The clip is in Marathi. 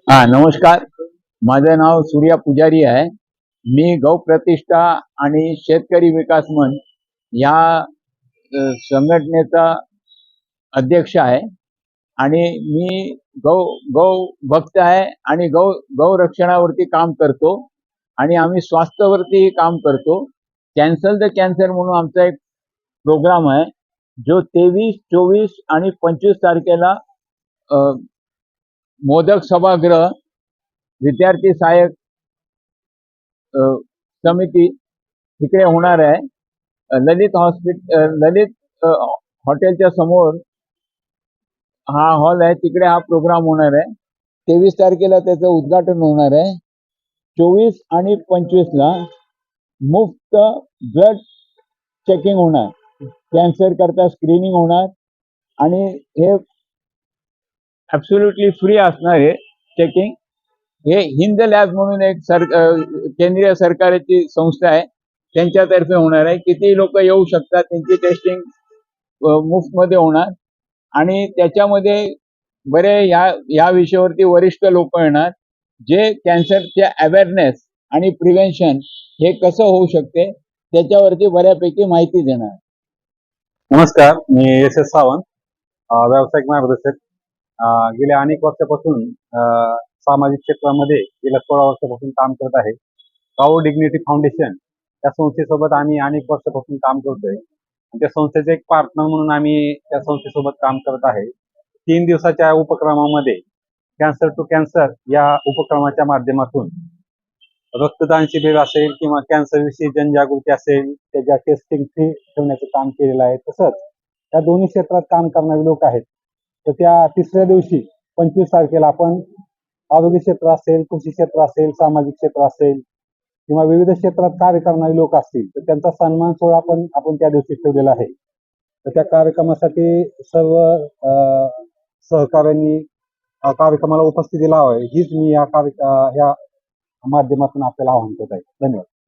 हा नमस्कार. माझं नाव सूर्या पुजारी आहे. मी गौ प्रतिष्ठा आणि शेतकरी विकास मंच या संघटनेचा अध्यक्ष आहे आणि मी गौ गौ भक्त आहे आणि गौ गौ रक्षणावरती काम करतो आणि आम्ही स्वास्थ्यावरती काम करतो. कॅन्सल द कॅन्सर म्हणून आमचा एक प्रोग्राम आहे जो 23, 24 आणि 25 तारखेला मोदक सभागृह विद्यार्थी सहाय्यक समिती तिकडे होणार आहे. ललित हॉटेलच्या समोर हा हॉल आहे, तिकडे हा प्रोग्राम होणार आहे. 23 तारखेला त्याचं उद्घाटन होणार आहे. 24 आणि 25ला मुफ्त ब्लड चेकिंग होणार, कॅन्सर करता स्क्रीनिंग होणार आणि हे ॲब्सोल्युटली फ्री असणार आहे चेकिंग. हे हिंद लॅब म्हणून एक केंद्रीय सरकारची संस्था आहे, त्यांच्यातर्फे होणार आहे. किती लोक येऊ शकतात, त्यांची टेस्टिंग मुफ्तमध्ये होणार आणि त्याच्यामध्ये बरे या विषयावरती वरिष्ठ लोक येणार जे कॅन्सरचे अवेअरनेस आणि प्रिव्हेन्शन हे कसं होऊ शकते त्याच्यावरती बऱ्यापैकी माहिती देणार. नमस्कार, मी एस एस सावंत, व्यावसायिक मार्गदर्शक. गेल्या अनेक वर्षापासून सामाजिक क्षेत्रामध्ये गेल्या 16 वर्षापासून काम करत आहे. काऊ डिग्निटी फाउंडेशन या संस्थेसोबत आम्ही अनेक वर्षापासून काम करतोय. त्या संस्थेचे एक पार्टनर म्हणून आम्ही त्या संस्थेसोबत काम करत आहे. 3 दिवसाच्या उपक्रमामध्ये कॅन्सर टू कॅन्सर या उपक्रमाच्या माध्यमातून रक्तदान शिबिर असेल किंवा कॅन्सर विषयी जनजागृती असेल, त्याच्या टेस्टिंग फ्री ठेवण्याचं काम केलेलं आहे. तसंच या दोन्ही क्षेत्रात काम करणारे लोक आहेत. तर त्या तिसऱ्या दिवशी 25 तारखेला आपण आरोग्य क्षेत्र असेल, कृषी क्षेत्र असेल, सामाजिक क्षेत्र असेल किंवा विविध क्षेत्रात कार्य करणारे लोक असतील तर त्यांचा सन्मान सोहळा पण आपण त्या दिवशी ठेवलेला आहे. तर त्या कार्यक्रमासाठी सर्व सहकाऱ्यांनी कार्यक्रमाला उपस्थिती लावावी हीच मी या माध्यमातून आपल्याला आवाहन करत आहे. धन्यवाद.